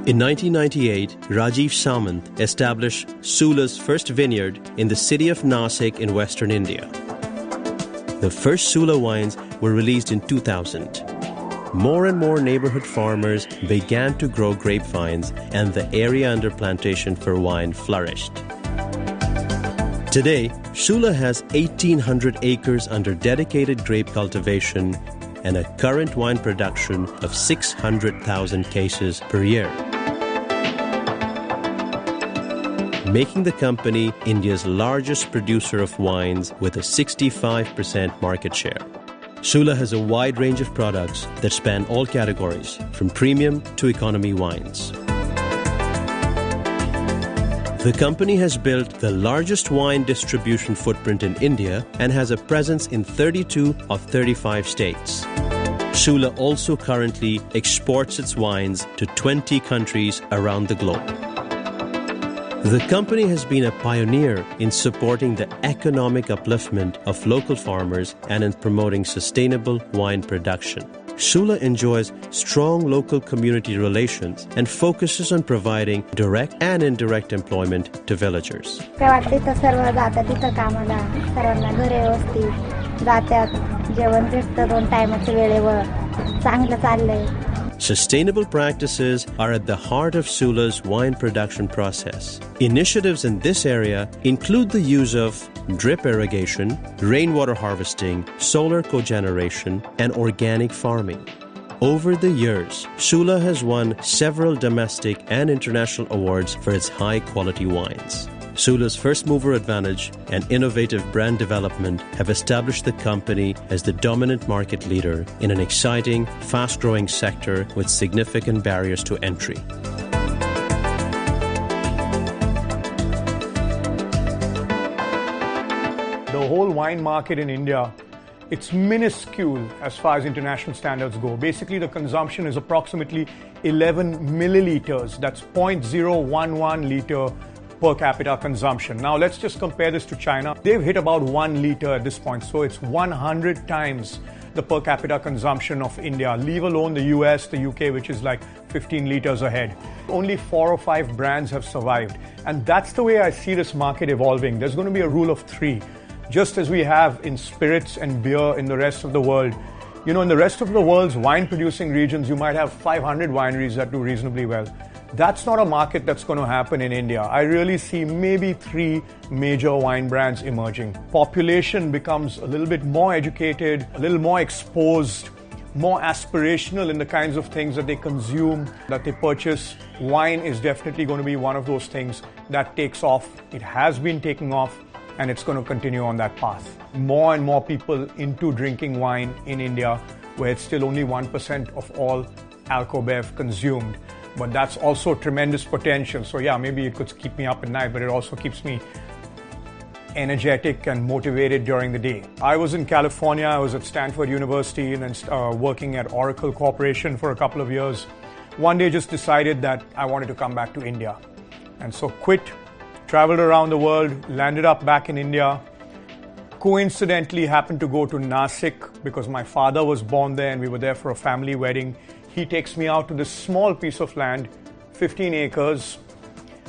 In 1998, Rajiv Samant established Sula's first vineyard in the city of Nasik in western India. The first Sula wines were released in 2000. More and more neighborhood farmers began to grow grapevines, and the area under plantation for wine flourished. Today, Sula has 1,800 acres under dedicated grape cultivation and a current wine production of 600,000 cases per year, making the company India's largest producer of wines with a 65% market share. Sula has a wide range of products that span all categories, from premium to economy wines. The company has built the largest wine distribution footprint in India and has a presence in 32 of 35 states. Sula also currently exports its wines to 20 countries around the globe. The company has been a pioneer in supporting the economic upliftment of local farmers and in promoting sustainable wine production. Sula enjoys strong local community relations and focuses on providing direct and indirect employment to villagers. Sustainable practices are at the heart of Sula's wine production process. Initiatives in this area include the use of drip irrigation, rainwater harvesting, solar cogeneration, and organic farming. Over the years, Sula has won several domestic and international awards for its high-quality wines. Sula's first-mover advantage and innovative brand development have established the company as the dominant market leader in an exciting, fast-growing sector with significant barriers to entry. The whole wine market in India, it's minuscule as far as international standards go. Basically, the consumption is approximately 11 milliliters. That's 0.011 liter per capita consumption. Now let's just compare this to China. They've hit about 1 liter at this point, so it's 100 times the per capita consumption of India, leave alone the US, the UK, which is like 15 liters ahead. Only 4 or 5 brands have survived, and that's the way I see this market evolving. There's going to be a rule of 3, just as we have in spirits and beer in the rest of the world. You know, in the rest of the world's wine-producing regions, you might have 500 wineries that do reasonably well. That's not a market that's going to happen in India. I really see maybe 3 major wine brands emerging. Population becomes a little bit more educated, a little more exposed, more aspirational in the kinds of things that they consume, that they purchase. Wine is definitely going to be one of those things that takes off. It has been taking off, and it's going to continue on that path. More and more people into drinking wine in India, where it's still only 1% of all alcobev consumed. But that's also tremendous potential. So yeah, maybe it could keep me up at night, but it also keeps me energetic and motivated during the day. I was in California. I was at Stanford University and then working at Oracle Corporation for a couple of years. One day just decided that I wanted to come back to India. And so quit, traveled around the world, landed up back in India. Coincidentally happened to go to Nasik because my father was born there and we were there for a family wedding. He takes me out to this small piece of land, 15 acres,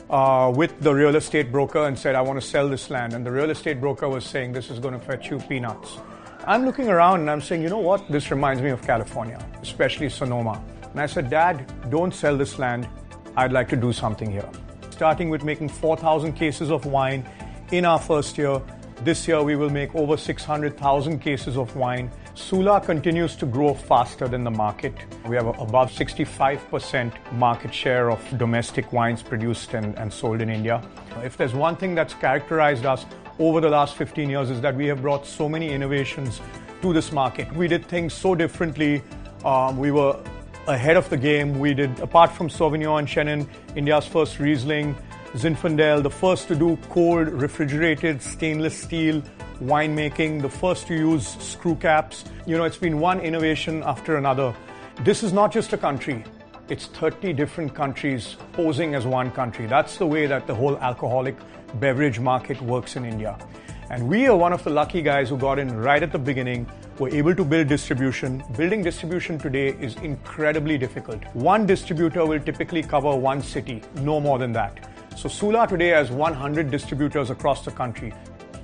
with the real estate broker and said, I want to sell this land. And the real estate broker was saying, this is going to fetch you peanuts. I'm looking around and I'm saying, you know what? This reminds me of California, especially Sonoma. And I said, Dad, don't sell this land. I'd like to do something here. Starting with making 4,000 cases of wine in our first year. This year we will make over 600,000 cases of wine. Sula continues to grow faster than the market. We have above 65% market share of domestic wines produced and sold in India. If there's one thing that's characterized us over the last 15 years is that we have brought so many innovations to this market. We did things so differently. We were ahead of the game. We did, apart from Sauvignon and Chenin, India's first Riesling, Zinfandel, the first to do cold, refrigerated stainless steel winemaking, the first to use screw caps. You know, it's been one innovation after another. This is not just a country. It's 30 different countries posing as one country. That's the way that the whole alcoholic beverage market works in India. And we are one of the lucky guys who got in right at the beginning were able to build distribution. Building distribution today is incredibly difficult. One distributor will typically cover one city, no more than that. So Sula today has 100 distributors across the country.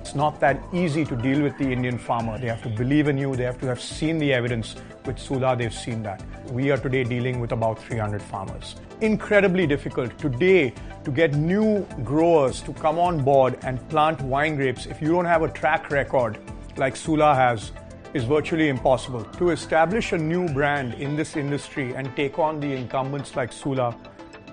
It's not that easy to deal with the Indian farmer. They have to believe in you. They have to have seen the evidence. With Sula, they've seen that. We are today dealing with about 300 farmers. Incredibly difficult today to get new growers to come on board and plant wine grapes if you don't have a track record like Sula has. Is virtually impossible. To establish a new brand in this industry and take on the incumbents like Sula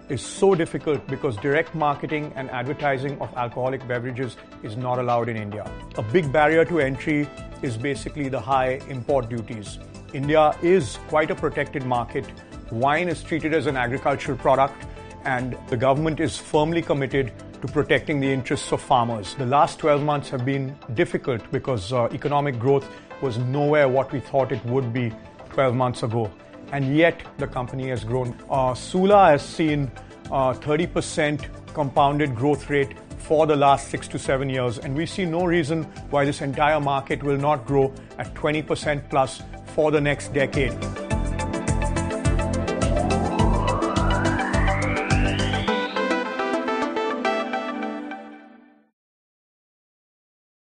is so difficult because direct marketing and advertising of alcoholic beverages is not allowed in India. A big barrier to entry is basically the high import duties. India is quite a protected market. Wine is treated as an agricultural product, and the government is firmly committed to protecting the interests of farmers. The last 12 months have been difficult because economic growth was nowhere what we thought it would be 12 months ago. And yet the company has grown. Sula has seen 30% compounded growth rate for the last 6 to 7 years, and we see no reason why this entire market will not grow at 20% plus for the next decade.